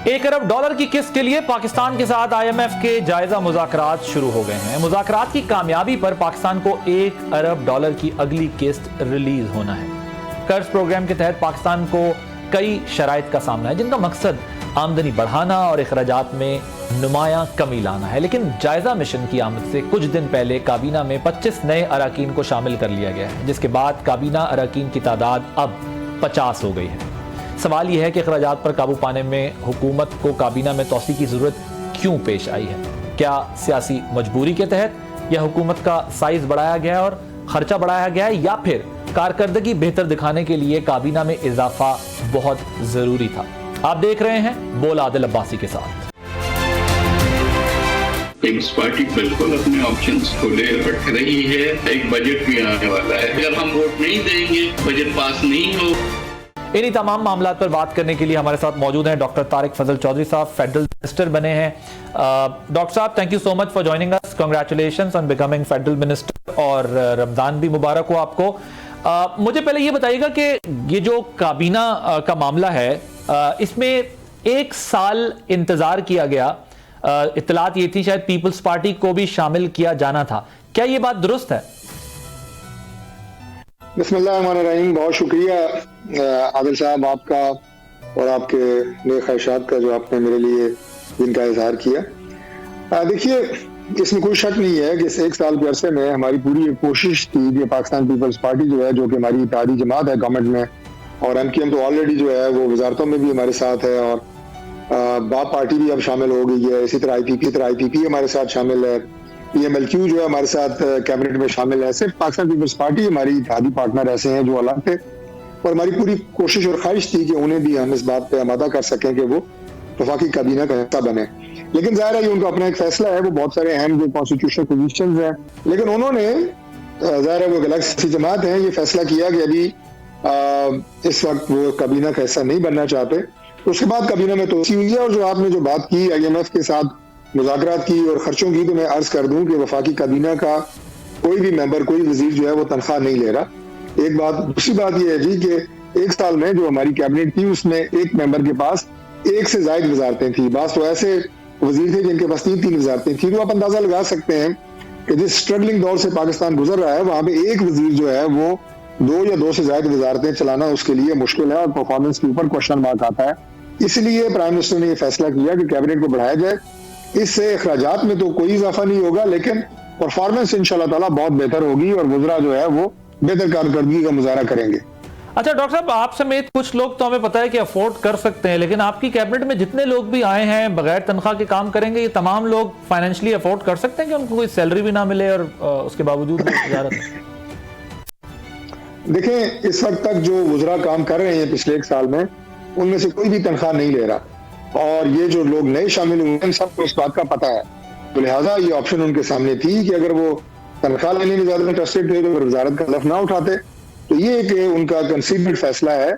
1 अरब dollar की किस्त के लिए पाकिस्तान के साथ IMF के जायजा मुज़ाकरात शुरू हो गए हैं। मुज़ाकरात की कामयाबी पर पाकिस्तान को 1 अरब डॉलर की अगली किस्त रिलीज होना है। कर्ज प्रोग्राम के तहत पाकिस्तान को कई शराइत का सामना है, जिनका मकसद आमदनी बढ़ाना और अखराजात में नुमायां कमी लाना है। लेकिन जायजा मिशन की आमद से कुछ दिन पहले काबीना में 25 नए अरकान को शामिल कर लिया गया है, जिसके बाद काबीना अरकान की तादाद अब 50 हो गई है। सवाल यह है कि अखराजात पर काबू पाने में हुकूमत को काबीना में तोसी की जरूरत क्यों पेश आई है? क्या सियासी मजबूरी के तहत, या हुकूमत का साइज बढ़ाया गया और खर्चा बढ़ाया गया है, या फिर कारकर्दगी बेहतर दिखाने के लिए काबीना में इजाफा बहुत जरूरी था? आप देख रहे हैं बोल आदिल अब्बासी के साथ। पीपल्स पार्टी बिल्कुल अपने ऑप्शंस खुले रख रही है। एक बजट भी आने वाला है। अगर हम वोट नहीं देंगे, बजट पास नहीं हो। इन्हीं तमाम मामला पर बात करने के लिए हमारे साथ मौजूद हैं डॉक्टर तारिक फजल चौधरी साहब, फेडरल मिनिस्टर बने हैं। डॉक्टर साहब, thank you so much for joining us. Congratulations on becoming federal minister, और रमजान भी मुबारक हो आपको। मुझे पहले ये बताइएगा कि ये जो काबीना का मामला है, इसमें 1 साल इंतजार किया गया। इत्तलात ये थी शायद पीपल्स पार्टी को भी शामिल किया जाना था। क्या ये बात दुरुस्त है? बिस्मिल्लाहिर्रहमानिर्रहीम। बहुत शुक्रिया आदिल साहब आपका और आपके नेक ख्वाहिशात का, जो आपने मेरे लिए जिनका इजहार किया। देखिए, इसमें कोई शक नहीं है कि इस 1 साल के अरसे में हमारी पूरी कोशिश थी कि पाकिस्तान पीपल्स पार्टी जो है, जो कि हमारी इत्तेहादी जमात है गवर्नमेंट में, और MQM तो ऑलरेडी जो है वो वजारतों में भी हमारे साथ है, और बाप पार्टी भी अब शामिल हो गई है। इसी तरह IPP हमारे साथ शामिल है, PMLQ जो है हमारे साथ कैबिनेट में शामिल है। सिर्फ पाकिस्तान पीपल्स पार्टी हमारी इत्तेहादी पार्टनर ऐसे हैं जो अलग थे, और हमारी पूरी कोशिश और ख्वाहिश थी कि उन्हें भी हम इस बात पे आमादा कर सकें कि वो वफाकी काबीना का हिस्सा बने। लेकिन जाहिर है ये उनका अपना एक फैसला है, वो बहुत सारे अहम जो कॉन्स्टिट्यूशनल पोजीशंस हैं, लेकिन उन्होंने, जाहिर है वो अलग सी जमात है, ये फैसला किया कि अभी इस वक्त वो काबीना का हिस्सा नहीं बनना चाहते। उसके बाद काबीना में तोसी हुई है। और जो आपने जो बात की IMF के साथ मुज़ाकरात की और खर्चों की, तो मैं अर्ज कर दूं कि वफाकी काबीना का कोई भी मेंबर, कोई वजीर जो है वो तनख्वाह नहीं ले रहा। एक बात। दूसरी बात यह है जी कि 1 साल में जो हमारी कैबिनेट थी, उसमें एक मेंबर के पास 1 से ज्यादा वजारतें थी। बास तो ऐसे वजीर थे जिनके पास 3 वजारतें थी। तो आप अंदाजा लगा सकते हैं कि जिस स्ट्रगलिंग दौर से पाकिस्तान गुजर रहा है, वहां पे एक वजीर जो है वो 2 या 2 से ज्यादा वजारतें चलाना उसके लिए मुश्किल है, और परफॉर्मेंस के ऊपर क्वेश्चन मार्क आता है। इसलिए प्राइम मिनिस्टर ने यह फैसला किया कि कैबिनेट को बढ़ाया जाए। इससे अखराजात में तो कोई इजाफा नहीं होगा, लेकिन परफॉर्मेंस इंशाल्लाह ताला बहुत बेहतर होगी, और वज़रा जो है वो बेहतर कारकर्दगी का मुजाहरा करेंगे। अच्छा डॉक्टर साहब, आप समेत कुछ लोग तो हमें पता है कि अफोर्ड कर सकते हैं, लेकिन आपकी कैबिनेट में जितने लोग भी आए हैं बगैर तनख्वाह के काम करेंगे, ये तमाम लोग फाइनेंशियली अफोर्ड कर सकते हैं कि उनको कोई सैलरी भी ना मिले और उसके बावजूद देखें, इस वक्त तक जो वज़रा काम कर रहे हैं पिछले 1 साल में, उनमें से कोई भी तनख्वाह नहीं ले रहा, और ये जो लोग नए शामिल हुए हैं सबको इस बात का पता है। तो लिहाजा ये ऑप्शन उनके सामने थी कि अगर वो तनख्वाह लेने में ज्यादा इंटरेस्टेड थे तो फिर वजारत का लफ ना उठाते। तो ये कि उनका कंसीडर्ड फैसला है,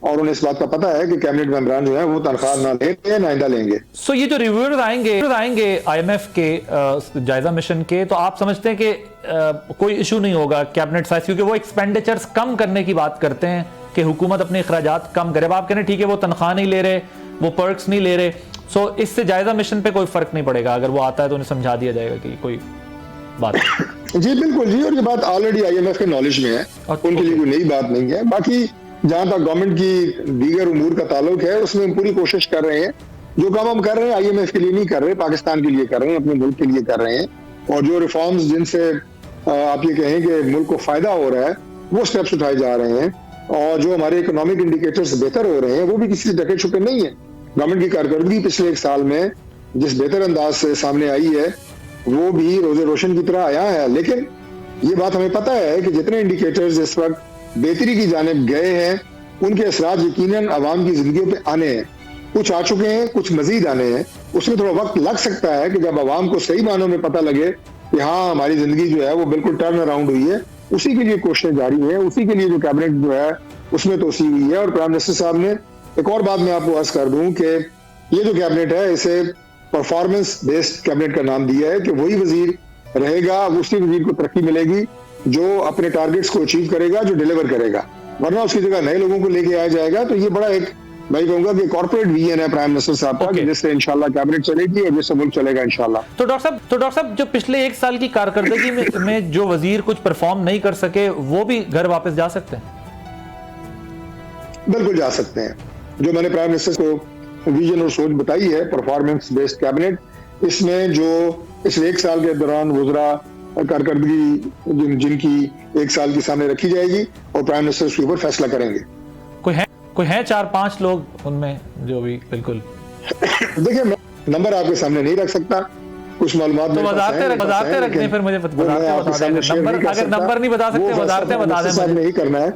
और उन्हें इस बात का पता है कि कैबिनेट मेंबरान जो है वो तनख्वाह ना लेंगे, ना आइंदा लेंगे। सो ये जो रिव्यूअर्स आएंगे IMF के जायजा मिशन के, तो आप समझते हैं कि कोई इशू नहीं होगा कैबिनेट साइज, क्योंकि वो एक्सपेंडिचर्स कम करने की बात करते हैं कि हुकूमत अपने अखराजात कम करे। आप कह रहे हैं ठीक है, वो तनख्वाह नहीं ले रहे, वो पर्क्स नहीं ले रहे, सो इससे जायजा मिशन पे कोई फर्क नहीं पड़ेगा। अगर वो आता है तो उन्हें समझा दिया जाएगा कि कोई बात जी बिल्कुल जी, और ये बात ऑलरेडी IMF के नॉलेज में है, उनके लिए कोई नई बात नहीं है। बाकी जहां तक गवर्नमेंट की दीगर उमूर का ताल्लुक है, उसमें हम पूरी कोशिश कर रहे हैं। जो काम हम कर रहे हैं IMF के लिए नहीं कर रहे, पाकिस्तान के लिए कर रहे हैं, अपने मुल्क के लिए कर रहे हैं। और जो रिफॉर्म्स जिनसे आप ये कहें कि मुल्क को फायदा हो रहा है, वो स्टेप्स उठाए जा रहे हैं। और जो हमारे इकोनॉमिक इंडिकेटर्स बेहतर हो रहे हैं, वो भी किसी से ढके छुपे नहीं है। गवर्नमेंट की कारकर्दगी पिछले 1 साल में जिस बेहतर अंदाज से सामने आई है, वो भी रोजे रोशन की तरह आया है। लेकिन ये बात हमें पता है कि जितने इंडिकेटर्स इस वक्त बेहतरी की जानिब गए हैं, उनके असरात यकीनन आवाम की जिंदगियों पे आने हैं। कुछ आ चुके हैं, कुछ मजीद आने हैं। उसमें थोड़ा वक्त लग सकता है कि जब आवाम को सही मानों में पता लगे कि हाँ हमारी जिंदगी जो है वो बिल्कुल टर्न अराउंड हुई है, उसी के लिए कोशिशें जारी है। उसी के लिए जो कैबिनेट जो है उसमें तोसी हुई है। और प्राइम मिनिस्टर साहब ने एक और बात मैं आपको अर्ज कर दूं कि ये जो कैबिनेट है, इसे परफॉर्मेंस बेस्ड कैबिनेट का नाम दिया है कि वही वजीर रहेगा, उसी वजीर को तरक्की मिलेगी जो अपने टारगेट्स को अचीव करेगा, जो डिलीवर करेगा, वरना उसकी जगह नए लोगों को लेके आया जाएगा। तो ये बड़ा एक मैं कहूंगा कि कॉर्पोरेट विजन है प्राइम मिनिस्टर साहब का, Okay. जिससे इंशाल्लाह कैबिनेट चलेगी और जिससे मुल्क चलेगा इंशाल्लाह। तो डॉक्टर साहब जो पिछले 1 साल की कारकर्दगी में जो वजीर कुछ परफॉर्म नहीं कर सके, वो भी घर वापस जा सकते हैं? बिल्कुल जा सकते हैं। जो मैंने प्राइम मिनिस्टर को विजन और सोच बताई है, परफॉर्मेंस बेस्ड कैबिनेट, इसमें जो इस 1 साल के दौरान वुज़रा कारकर्दगी जिनकी 1 साल की सामने रखी जाएगी और प्राइम मिनिस्टर उसके ऊपर फैसला करेंगे। कोई है 4-5 लोग उनमें जो भी बिल्कुल? देखिए, मैं नंबर आपके सामने नहीं रख सकता, कुछ मालूमात तो वजारतें रखने, फिर मुझे बता दें नंबर, अगर नंबर नहीं बता सकते वजारतें बता दें मुझे। नहीं करना है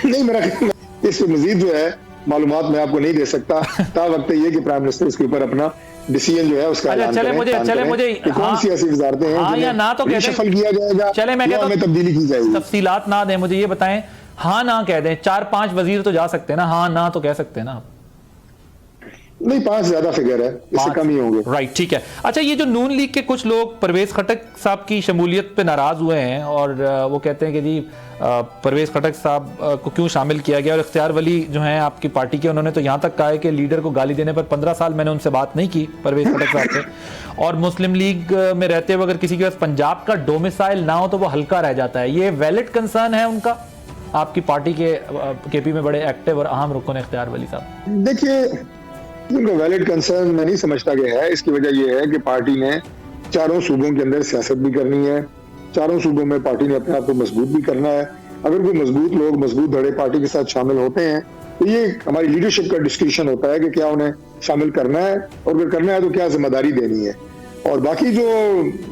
नहीं, मेरा इससे मजीद जो है मालूमात मैं आपको नहीं दे सकता। ता वक्त ये कि प्राइम मिनिस्टर इसके ऊपर अपना डिसीजन जो है उसका ऐलान करें। चले मुझे कौन सी ऐसी वजारतें हैं हाँ या ना तो शफल किया जाएगा, चले मैं कहता हूं तब्दीली की जाएगी। तफसीलात ना दें, मुझे ये बताएं, हाँ ना कह दें। 4-5 वजीर तो जा सकते हैं ना, हाँ ना तो कह सकते हैं ना? नहीं, 5 ज्यादा फिगर है, इससे कम ही होंगे। राइट, ठीक है। अच्छा, ये जो नून लीग के कुछ लोग परवेज खटक साहब की शमूलियत पे नाराज हुए हैं और वो कहते हैं कि जी परवेज खटक साहब को क्यों शामिल किया गया, और इख्तियार वली जो हैं आपकी पार्टी के, उन्होंने तो यहाँ तक कहा है कि लीडर को गाली देने पर 15 साल मैंने उनसे बात नहीं की, परवेज खटक साहब से। और मुस्लिम लीग में रहते हुए अगर किसी के पास पंजाब का डोमिसाइल ना हो तो वो हल्का रह जाता है। ये वैलिड कंसर्न है उनका? आपकी पार्टी के केपी में बड़े एक्टिव और अहम रुकन इख्तियार वली साहब। देखिए, उनका वैलिड कंसर्न मैं नहीं समझता कि है। इसकी वजह यह है कि पार्टी ने चारों सूबों के अंदर सियासत भी करनी है, चारों सूबों में पार्टी ने अपने आप को मजबूत भी करना है। अगर कोई मजबूत लोग, मजबूत धड़े पार्टी के साथ शामिल होते हैं तो ये हमारी लीडरशिप का डिस्कशन होता है कि क्या उन्हें शामिल करना है, और अगर करना है तो क्या जिम्मेदारी देनी है। और बाकी जो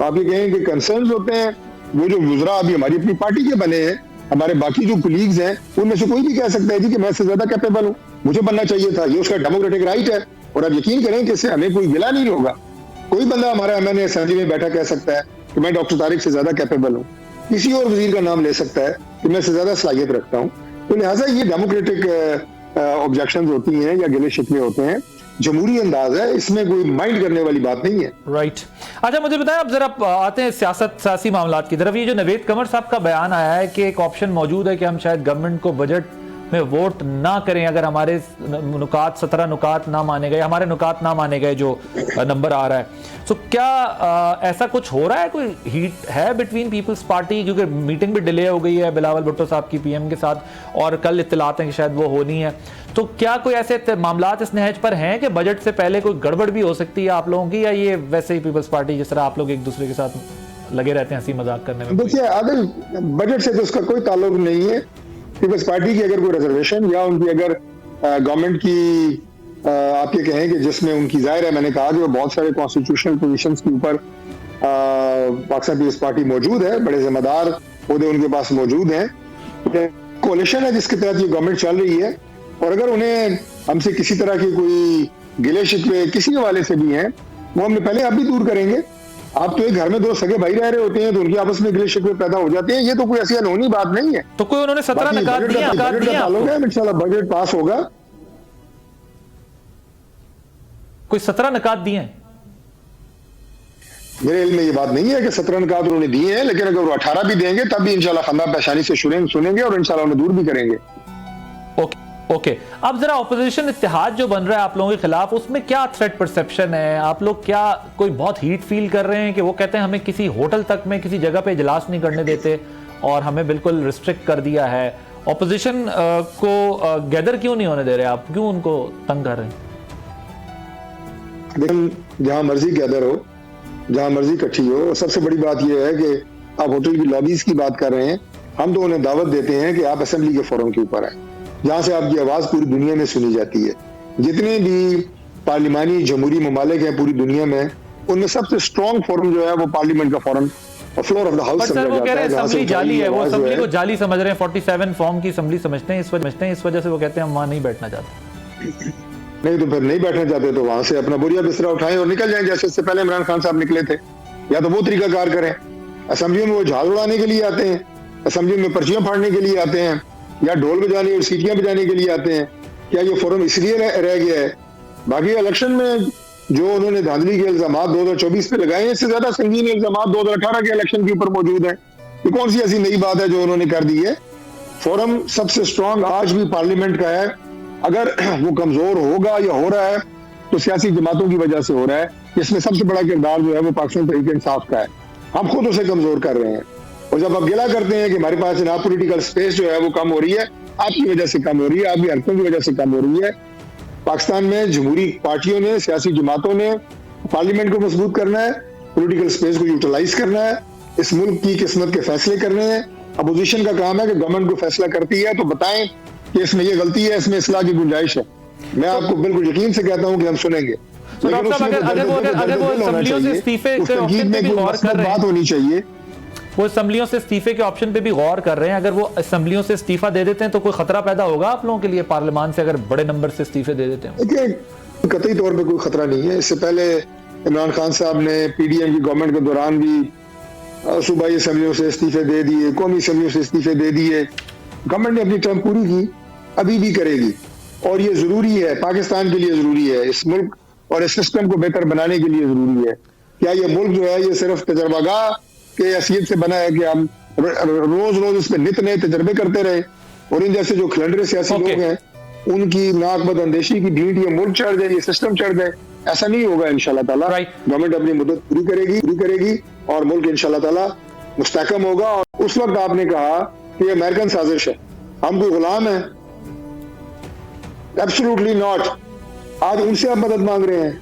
आप ये कहें कि कंसर्न्स होते हैं, वो जो वुज़रा अभी हमारी अपनी पार्टी के बने हैं, हमारे बाकी जो कुलीग्स हैं, उनमें से कोई भी कह सकता है जी कि मैं इससे ज्यादा कैपेबल हूँ, मुझे बनना चाहिए था। ये उसका डेमोक्रेटिक राइट है, और आप यकीन करें कि इससे हमें कोई गिला नहीं होगा। कोई बंदा हमारा एमएनए असेंबली में बैठा कह सकता है कि मैं डॉक्टर तारिक से ज्यादा कैपेबल हूँ, किसी और वजीर का नाम ले सकता है कि मैं इससे ज्यादा सलाहियत रखता हूँ। तो लिहाजा ये डेमोक्रेटिक ऑब्जेक्शंस होती हैं या गिले शिकवे होते हैं, जमहूरी अंदाज है, इसमें कोई माइंड करने वाली बात नहीं है। राइट। अच्छा, मुझे बताएं, अब जरा आते हैं सियासी मामलात की तरफ। ये जो नवेद कमर साहब का बयान आया है कि एक ऑप्शन मौजूद है कि हम शायद गवर्नमेंट को बजट में वोट ना करें अगर हमारे 17 नुकात ना माने गए, हमारे नुकात ना माने गए, जो नंबर आ रहा है। तो क्या ऐसा कुछ हो रहा है, कोई हीट है बिटवीन पीपल्स पार्टी? क्योंकि मीटिंग भी डिले हो गई है बिलावल भुट्टो साहब की पीएम के साथ, और कल इत्तलात हैं कि शायद वो होनी है। तो क्या कोई ऐसे मामलात इस नहज पर हैं कि बजट से पहले कोई गड़बड़ भी हो सकती है आप लोगों की, या ये वैसे ही पीपल्स पार्टी जिस तरह आप लोग एक दूसरे के साथ लगे रहते हैं हंसी मजाक करने में? देखिए आदिल, बजट से तो उसका कोई ताल्लुक नहीं है। पीपल्स पार्टी की अगर कोई रिजर्वेशन या उनकी अगर गवर्नमेंट की आप ये कहें कि जिसमें उनकी जाहिर है, मैंने कहा कि वो बहुत सारे कॉन्स्टिट्यूशनल पोजीशंस के ऊपर पाकिस्तान पीपल्स पार्टी मौजूद है, बड़े जिम्मेदार ओहदे उनके पास मौजूद हैं। कोalition है जिसके तहत ये गवर्नमेंट चल रही है, और अगर उन्हें हमसे किसी तरह की कोई गिले शिकवे किसी हवाले से भी हैं, वो हमने पहले आप भी दूर करेंगे। आप तो एक घर में 2 सगे भाई रह रहे होते हैं तो उनकी आपस में गिले शिकवे पैदा हो जाते हैं, ये तो कोई ऐसी अनहोनी बात नहीं है। तो कोई उन्होंने 17 निकात दिए, इंशाल्लाह बजट पास होगा। कोई 17 निकात दिए हैं? मेरे इल्म में ये बात नहीं है कि 17 निकात उन्होंने दिए हैं, लेकिन अगर वो 18 भी देंगे तब भी इंशाल्लाह खंदा पेशानी से सुनेंगे और इंशाल्लाह उन्हें दूर भी करेंगे। ओके। अब जरा ऑपोजिशन इत्तेहाद जो बन रहा है आप लोगों के खिलाफ, उसमें क्या थ्रेट परसेप्शन है? आप लोग क्या कोई बहुत हीट फील कर रहे हैं कि वो कहते हैं हमें किसी होटल तक में किसी जगह पे इजलास नहीं करने देते और हमें बिल्कुल रिस्ट्रिक्ट कर दिया है? ऑपोजिशन को गैदर क्यों नहीं होने दे रहे आप? क्यों उनको तंग कर रहे हैं? लेकिन जहां मर्जी गैदर हो, जहां मर्जी इकट्ठी हो, सबसे बड़ी बात यह है कि आप होटल की लॉबीज की बात कर रहे हैं। हम तो उन्हें दावत देते हैं कि आप असेंबली के फोरम के ऊपर आए, जहां से आपकी आवाज पूरी दुनिया में सुनी जाती है। जितने भी पार्लिमानी जमहूरी ममालिक हैं पूरी दुनिया में, उनमें सबसे स्ट्रॉन्ग फोरम जो है वो पार्लियामेंट का forum, floor of the house समझा जाता है। असेंबली जाली है, वो असेंबली को जाली समझ रहे हैं, 47 फॉर्म की असेंबली समझते हैं, इस वजह से वो कहते हैं हम वहां नहीं बैठना चाहते। नहीं तो फिर नहीं बैठना चाहते तो वहां से अपना बोरिया बिस्तरा उठाएं और निकल जाएं, जैसे इससे पहले इमरान खान साहब निकले थे। या तो वो तरीकाकार करें। असेंबली में वो झाल उड़ाने के लिए आते हैं, असेंबली में पर्चियां फाड़ने के लिए आते हैं, या ढोल बजाने और सीटियां बजाने के लिए आते हैं। क्या ये फोरम इसलिए रह गया है? बाकी इलेक्शन में जो उन्होंने धांधली के इल्जाम 2024 पे लगाए हैं, इससे ज्यादा संगीन इल्जाम 2018 के इलेक्शन के ऊपर मौजूद है। ये कौन सी ऐसी नई बात है जो उन्होंने कर दी है? फोरम सबसे स्ट्रांग आज भी पार्लियामेंट का है। अगर वो कमजोर होगा या हो रहा है तो सियासी जमातों की वजह से हो रहा है। इसमें सबसे बड़ा किरदार जो है वो पाकिस्तान तहरीक इंसाफ का है। हम खुद उसे कमजोर कर रहे हैं। और जब आप गिला करते हैं कि हमारे पास ना पॉलिटिकल स्पेस जो है वो कम हो रही है, आपकी वजह से कम हो रही है, आपकी हरकतों की वजह से कम हो रही है। पाकिस्तान में जमहूरी पार्टियों ने, सियासी जमातों ने पार्लियामेंट को मजबूत करना है, पॉलिटिकल स्पेस को यूटिलाइज करना है, इस मुल्क की किस्मत के फैसले करने हैं। अपोजिशन का काम है कि गवर्नमेंट को फैसला करती है तो बताएं कि इसमें ये गलती है, इसमें इस्लाह की गुंजाइश है। मैं आपको बिल्कुल यकीन से कहता हूं कि हम सुनेंगे। तो डॉक्टर साहब, अगर वो असेंबलियों से इस्तीफे के ऑप्शन पे भी गौर कर रहे हैं, बात होनी चाहिए। वो असेंबलियों से इस्तीफे के ऑप्शन पे भी गौर कर रहे हैं, अगर वो असेंबलियों से इस्तीफा दे देते हैं तो कोई खतरा पैदा होगा आप लोगों के लिए पार्लियामान से, अगर बड़े नंबर से इस्तीफे दे देते हैं? देखिए, कतई तौर पे कोई खतरा नहीं है। इससे पहले इमरान खान साहब ने पीडीएम की गवर्नमेंट के दौरान भी सूबाई असेंबलियों से इस्तीफे दे दिए, कौमी असेंबलियों से इस्तीफे दे दिए। गवर्नमेंट ने अपनी टर्म पूरी की, अभी भी करेगी, और ये जरूरी है, पाकिस्तान के लिए जरूरी है, इस मुल्क और इस सिस्टम को बेहतर बनाने के लिए जरूरी है। क्या ये मुल्क जो है ये सिर्फ तजर्बागाह के हैसियत से बना है कि हम रोज रोज इस पे नित नए तजर्बे करते रहे और इन जैसे जो खिलंडरे सियासी लोग हैं उनकी नाक बदअंदेशी की भीड़ ये मुल्क चढ़ जाए, ये सिस्टम चढ़ जाए? ऐसा नहीं होगा इंशाल्लाह ताला। गवर्नमेंट अपनी मुद्दत पूरी करेगी और मुल्क इंशाल्लाह ताला मुस्तहकम होगा। और उस वक्त आपने कहा कि ये अमेरिकन साजिश है, हम कोई गुलाम है? Absolutely not. आज उनसे आप मदद मांग रहे हैं,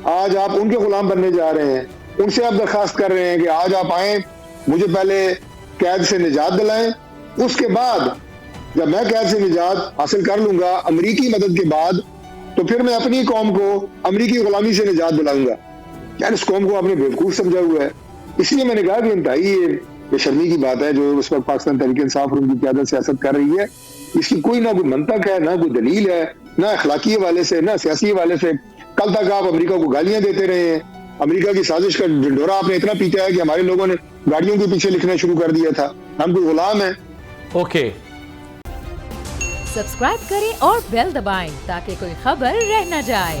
आज आप उनके गुलाम बनने जा रहे हैं, उनसे आप दरखास्त कर रहे हैं कि आज आप आए, मुझे पहले कैद से निजात दिलाएं, उसके बाद जब मैं कैद से निजात हासिल कर लूंगा अमरीकी मदद के बाद, तो फिर मैं अपनी कौम को अमरीकी गुलामी से निजात दिलाऊंगा। यार, इस कौम को आपने बेवकूफ समझा हुआ है। इसलिए मैंने कहा कि इंतहाई ये शर्मी की बात है जो उस वक्त पाकिस्तान तहरीक इंसाफ और उनकी क़यादत सियासत कर रही है। इसकी कोई ना कोई मंतक है, ना कोई दलील है, ना अखलाकी हवाले से, ना सियासी हवाले से। कल तक आप अमेरिका को गालियां देते रहे हैं, अमेरिका की साजिश का ढिंढोरा आपने इतना पीटा है कि हमारे लोगों ने गाड़ियों के पीछे लिखना शुरू कर दिया था, हम कोई गुलाम है? ओके, सब्सक्राइब करें और बेल दबाएं ताकि कोई खबर रह न जाए।